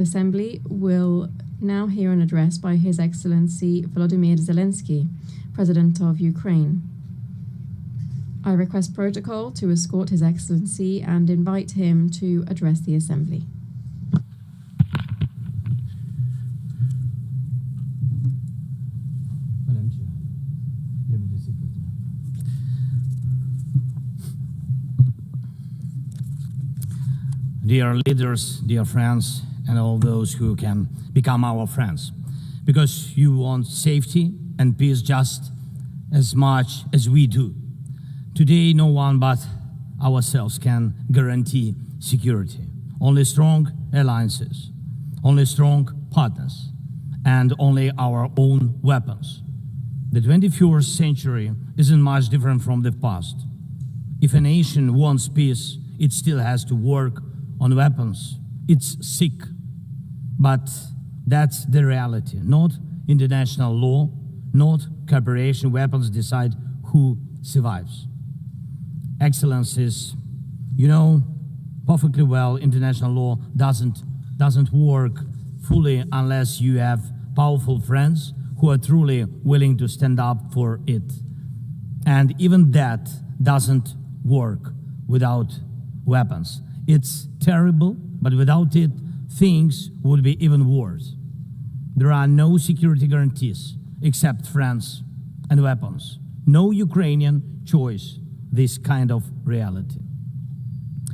The Assembly will now hear an address by His Excellency Volodymyr Zelensky, President of Ukraine. I request protocol to escort His Excellency and invite him to address the Assembly. Dear leaders, dear friends, and all those who can become our friends, because you want safety and peace just as much as we do. Today, no one but ourselves can guarantee security. Only strong alliances, only strong partners, and only our own weapons. The 21st century isn't much different from the past. If a nation wants peace, it still has to work on weapons. It's sick, but that's the reality. Not international law, not cooperation. Weapons decide who survives. Excellencies, you know perfectly well international law doesn't work fully unless you have powerful friends who are truly willing to stand up for it. And even that doesn't work without weapons. It's terrible, but without it, things would be even worse. There are no security guarantees except friends and weapons. No Ukrainian choice this kind of reality.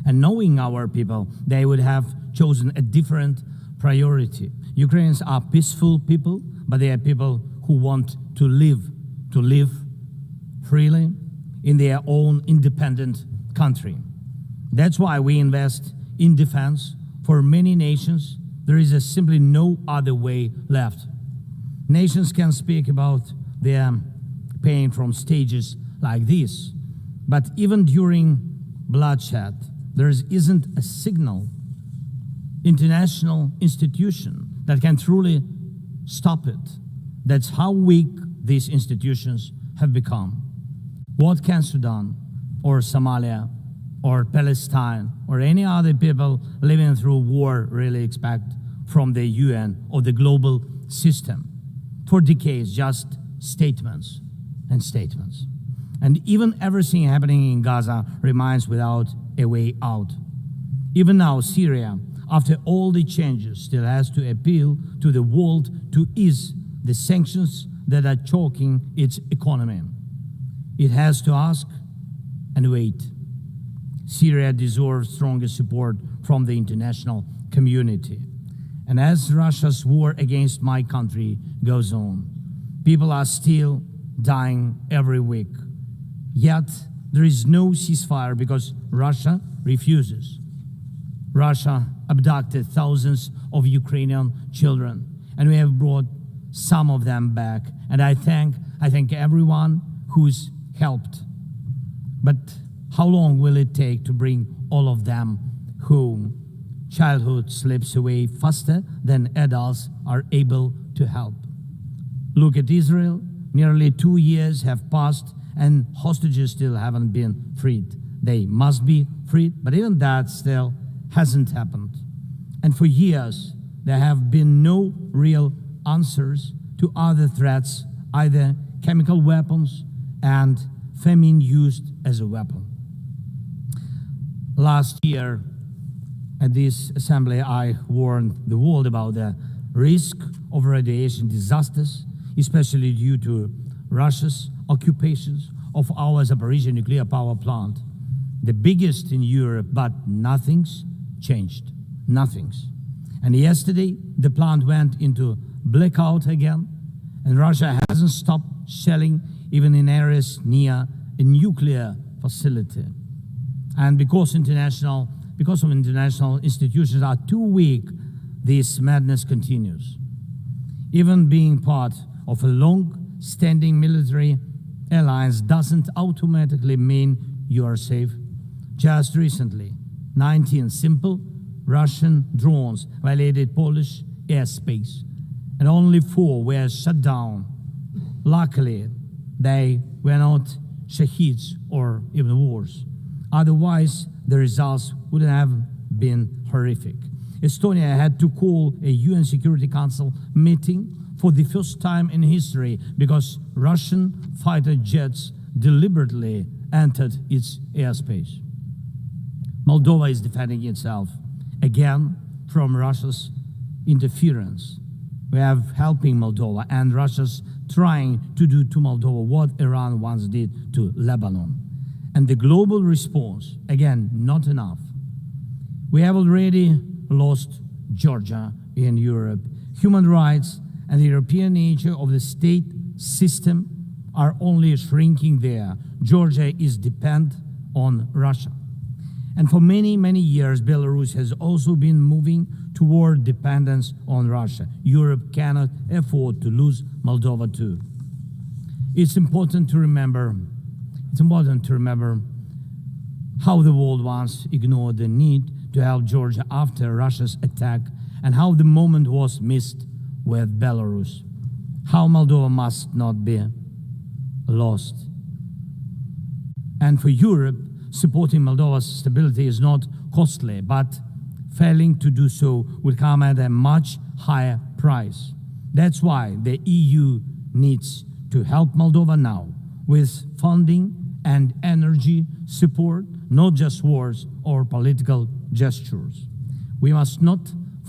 And knowing our people, they would have chosen a different priority. Ukrainians are peaceful people, but they are people who want to live freely in their own independent country. That's why we invest in defense. For many nations, there is simply no other way left. Nations can speak about their pain from stages like this, but even during bloodshed, there isn't a single international institution that can truly stop it. That's how weak these institutions have become. What can Sudan or Somalia or Palestine or any other people living through war really expect from the UN or the global system? For decades, just statements and statements. And even everything happening in Gaza remains without a way out. Even now, Syria, after all the changes, still has to appeal to the world to ease the sanctions that are choking its economy. It has to ask and wait. Syria deserves stronger support from the international community. And as Russia's war against my country goes on, people are still dying every week. Yet there is no ceasefire because Russia refuses. Russia abducted thousands of Ukrainian children, and we have brought some of them back. And I thank everyone who's helped. But how long will it take to bring all of them home? Childhood slips away faster than adults are able to help. Look at Israel. Nearly 2 years have passed and hostages still haven't been freed. They must be freed, but even that still hasn't happened. And for years, there have been no real answers to other threats, either chemical weapons and famine used as a weapon. Last year, at this assembly, I warned the world about the risk of radiation disasters, especially due to Russia's occupations of our Zaporizhzhia nuclear power plant, the biggest in Europe, but nothing's changed. Nothing's. And yesterday, the plant went into blackout again, and Russia hasn't stopped shelling even in areas near a nuclear facility. And because of international institutions are too weak, this madness continues. Even being part of a long-standing military alliance doesn't automatically mean you are safe. Just recently, 19 simple Russian drones violated Polish airspace, and only 4 were shut down. Luckily, they were not shaheeds or even worse. Otherwise, the results would have been horrific. Estonia had to call a UN Security Council meeting for the first time in history because Russian fighter jets deliberately entered its airspace. Moldova is defending itself again from Russia's interference. We have helping Moldova, and Russia's trying to do to Moldova what Iran once did to Lebanon. And the global response, again, not enough. We have already lost Georgia in Europe. Human rights and the European nature of the state system are only shrinking there. Georgia is dependent on Russia. And for many, many years, Belarus has also been moving toward dependence on Russia. Europe cannot afford to lose Moldova too. It's important to remember how the world once ignored the need to help Georgia after Russia's attack, and how the moment was missed with Belarus. How Moldova must not be lost. And for Europe, supporting Moldova's stability is not costly, but failing to do so will come at a much higher price. That's why the EU needs to help Moldova now with funding and energy support, not just words or political gestures. We must not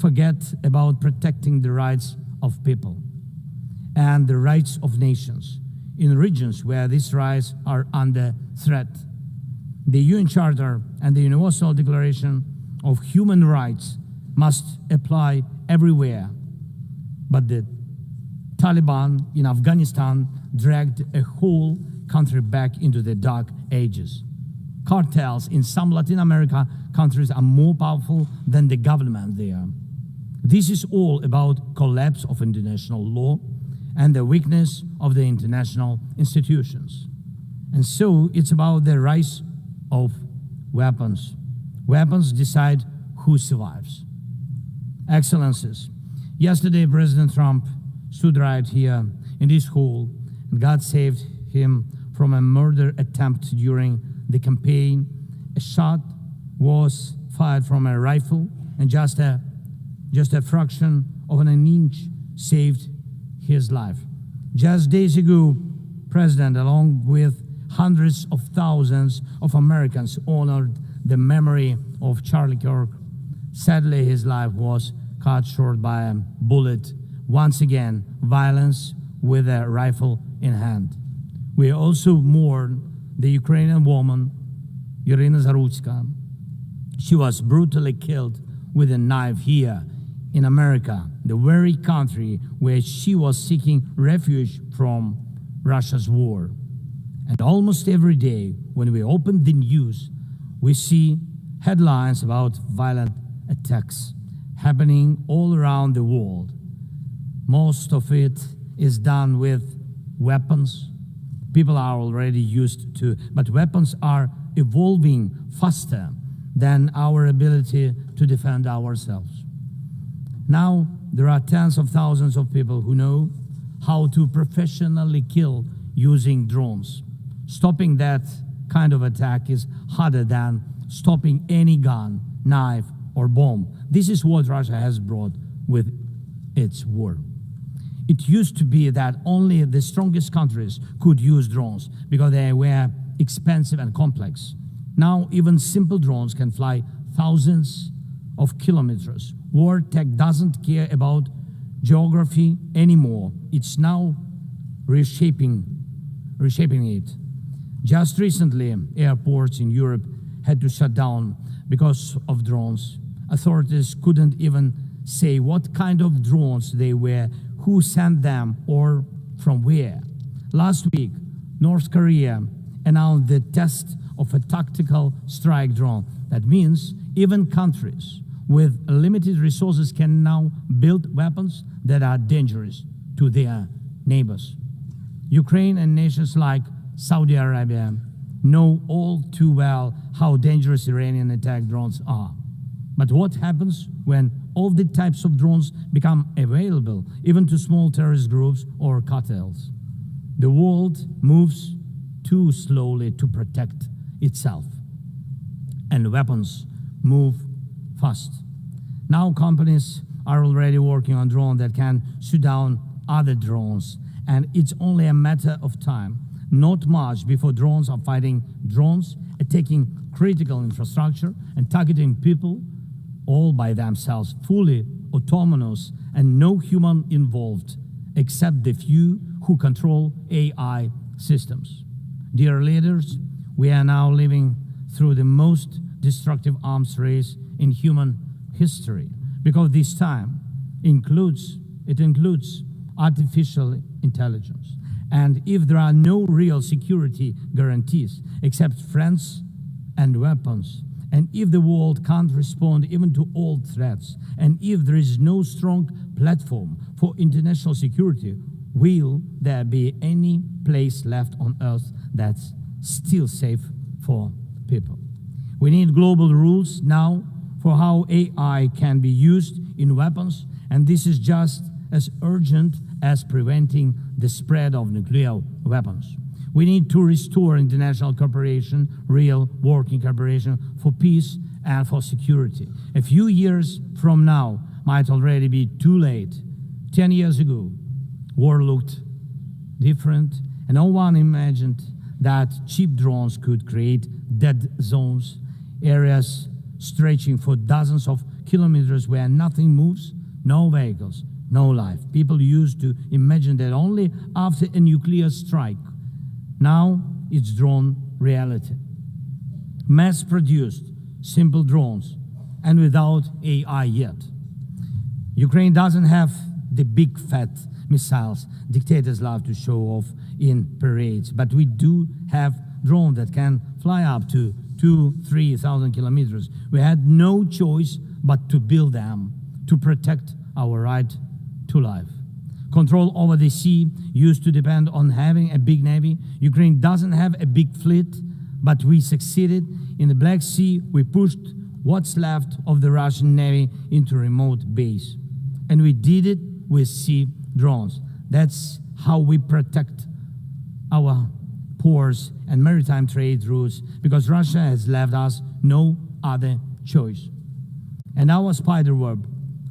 forget about protecting the rights of people and the rights of nations in regions where these rights are under threat. The UN Charter and the Universal Declaration of Human Rights must apply everywhere. But the Taliban in Afghanistan dragged a whole country back into the dark ages. Cartels in some Latin America countries are more powerful than the government there. This is all about collapse of international law and the weakness of the international institutions. And so it's about the rise of weapons. Weapons decide who survives. Excellencies, yesterday President Trump stood right here in this hall, and God saved him from a murder attempt during the campaign. A shot was fired from a rifle, and just a fraction of an inch saved his life. Just days ago, President, along with hundreds of thousands of Americans, honored the memory of Charlie Kirk. Sadly, his life was cut short by a bullet. Once again, violence with a rifle in hand. We also mourn the Ukrainian woman, Irina Zarutska. She was brutally killed with a knife here in America, the very country where she was seeking refuge from Russia's war. And almost every day, when we open the news, we see headlines about violent attacks happening all around the world. Most of it is done with weapons. People are already used to, but weapons are evolving faster than our ability to defend ourselves. Now, there are tens of thousands of people who know how to professionally kill using drones. Stopping that kind of attack is harder than stopping any gun, knife, or bomb. This is what Russia has brought with its war. It used to be that only the strongest countries could use drones because they were expensive and complex. Now, even simple drones can fly thousands of kilometers. War tech doesn't care about geography anymore. It's now reshaping it. Just recently, airports in Europe had to shut down because of drones. Authorities couldn't even say what kind of drones they were, who sent them, or from where. Last week, North Korea announced the test of a tactical strike drone. That means even countries with limited resources can now build weapons that are dangerous to their neighbors. Ukraine and nations like Saudi Arabia know all too well how dangerous Iranian attack drones are. But what happens when all the types of drones become available, even to small terrorist groups or cartels? The world moves too slowly to protect itself, and weapons move fast. Now companies are already working on drones that can shoot down other drones, and it's only a matter of time, not much, before drones are fighting drones, attacking critical infrastructure and targeting people all by themselves, fully autonomous and no human involved, except the few who control AI systems. Dear leaders, we are now living through the most destructive arms race in human history, because this time includes artificial intelligence. And if there are no real security guarantees except friends and weapons, and if the world can't respond even to old threats, and if there is no strong platform for international security, will there be any place left on Earth that's still safe for people? We need global rules now for how AI can be used in weapons, and this is just as urgent as preventing the spread of nuclear weapons. We need to restore international cooperation, real working cooperation for peace and for security. A few years from now might already be too late. 10 years ago, war looked different, and no one imagined that cheap drones could create dead zones, areas stretching for dozens of kilometers where nothing moves, no vehicles, no life. People used to imagine that only after a nuclear strike. Now it's drawn reality. Mass-produced, simple drones, and without AI yet. Ukraine doesn't have the big fat missiles dictators love to show off in parades, but we do have drones that can fly up to 2,000-3,000 kilometers. We had no choice but to build them to protect our right to life. Control over the sea used to depend on having a big navy. Ukraine doesn't have a big fleet, but we succeeded. In the Black Sea, we pushed what's left of the Russian navy into a remote base. And we did it with sea drones. That's how we protect our ports and maritime trade routes, because Russia has left us no other choice. And our spiderweb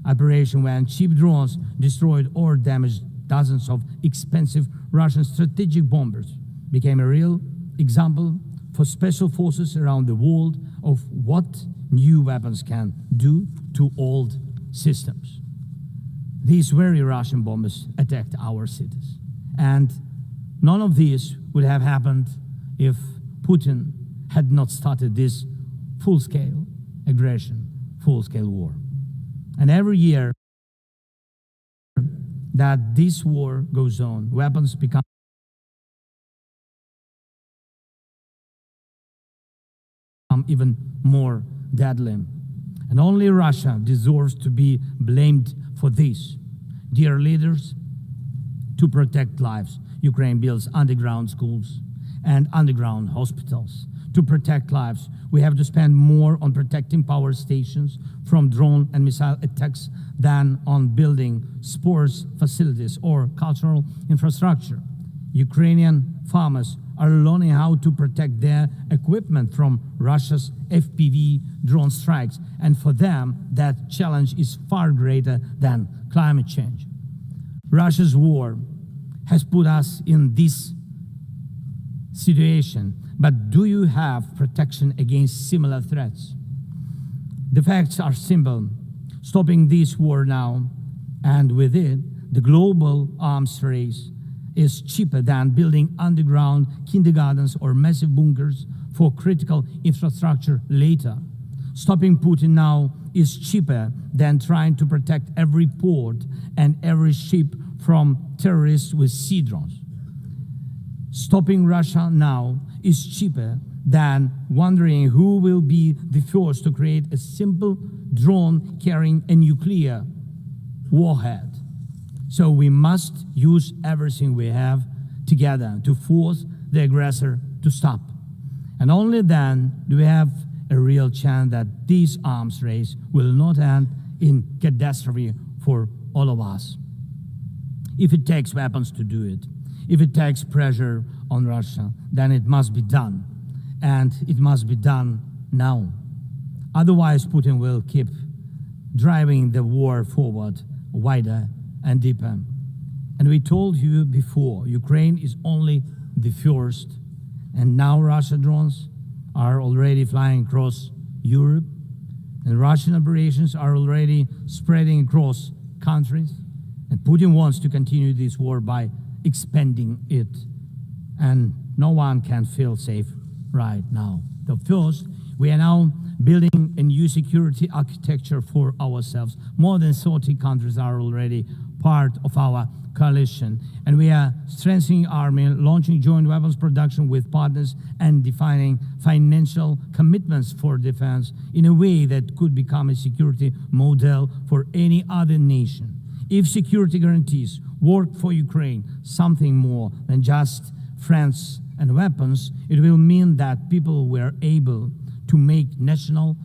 operation, when cheap drones destroyed or damaged dozens of expensive Russian strategic bombers, became a real example for special forces around the world of what new weapons can do to old systems. These very Russian bombers attacked our cities. And none of this would have happened if Putin had not started this full-scale aggression, full-scale war. And every year that this war goes on, weapons become even more deadly. And only Russia deserves to be blamed for this. Dear leaders, to protect lives, Ukraine builds underground schools and underground hospitals. To protect lives, we have to spend more on protecting power stations from drone and missile attacks than on building sports facilities or cultural infrastructure. Ukrainian farmers are learning how to protect their equipment from Russia's FPV drone strikes, and for them, that challenge is far greater than climate change. Russia's war has put us in this situation, but do you have protection against similar threats? The facts are simple. Stopping this war now, and with it, the global arms race, is cheaper than building underground kindergartens or massive bunkers for critical infrastructure later. Stopping Putin now is cheaper than trying to protect every port and every ship from terrorists with sea drones. Stopping Russia now is cheaper than wondering who will be the first to create a simple drone carrying a nuclear warhead. So we must use everything we have together to force the aggressor to stop. And only then do we have a real chance that this arms race will not end in catastrophe for all of us. If it takes weapons to do it, if it takes pressure on Russia, then it must be done. And it must be done now. Otherwise, Putin will keep driving the war forward wider and deeper. And we told you before, Ukraine is only the first, and now Russian drones are already flying across Europe, and Russian operations are already spreading across countries, and Putin wants to continue this war by expanding it, and no one can feel safe right now. So first, we are now building a new security architecture for ourselves. More than 30 countries are already part of our coalition, and we are strengthening army, launching joint weapons production with partners, and defining financial commitments for defense in a way that could become a security model for any other nation. If security guarantees work for Ukraine, something more than just friends and weapons, it will mean that people were able to make national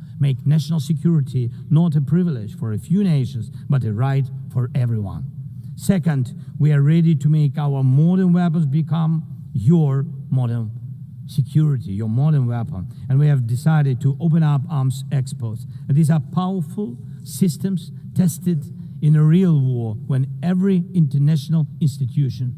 security not a privilege for a few nations, but a right for everyone. Second, we are ready to make our modern weapons become your modern security, your modern weapon. And we have decided to open up arms exports. And these are powerful systems tested in a real war when every international institution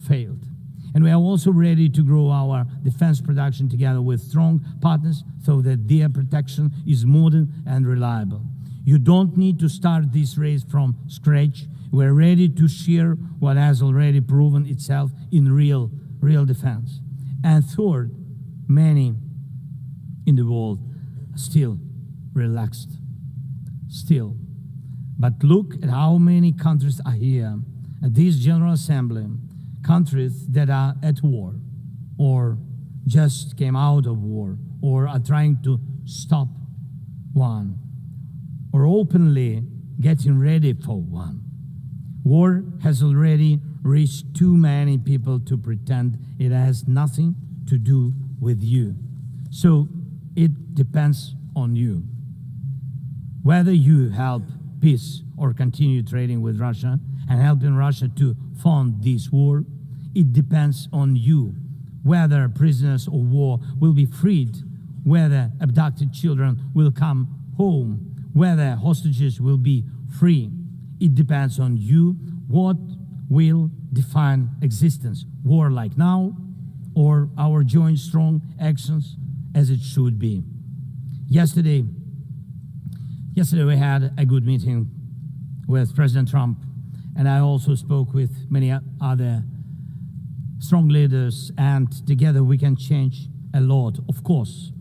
failed. And we are also ready to grow our defense production together with strong partners so that their protection is modern and reliable. You don't need to start this race from scratch. We're ready to share what has already proven itself in real defense. And third, many in the world are still relaxed. Still. But look at how many countries are here at this General Assembly. Countries that are at war, or just came out of war, or are trying to stop one, or openly getting ready for one. War has already reached too many people to pretend it has nothing to do with you. So it depends on you. Whether you help peace or continue trading with Russia and helping Russia to fund this war, it depends on you. Whether prisoners of war will be freed, whether abducted children will come home, whether hostages will be free, it depends on you. What will define existence? War like now, or our joint strong actions as it should be? Yesterday we had a good meeting with President Trump, and I also spoke with many other strong leaders, and together we can change a lot. Of course,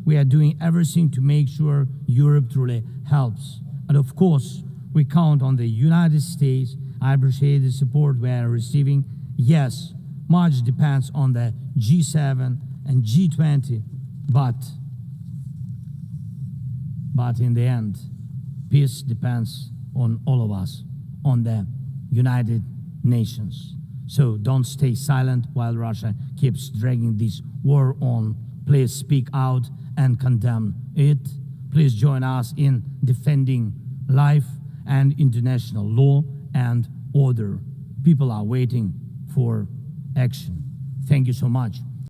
we are doing everything to make sure Europe truly helps. And of course, we count on the United States. I appreciate the support we are receiving. Yes, much depends on the G7 and G20, but in the end, peace depends on all of us, on the United Nations. So don't stay silent while Russia keeps dragging this war on. Please speak out and condemn it. Please join us in defending life and international law and order. People are waiting for action. Thank you so much.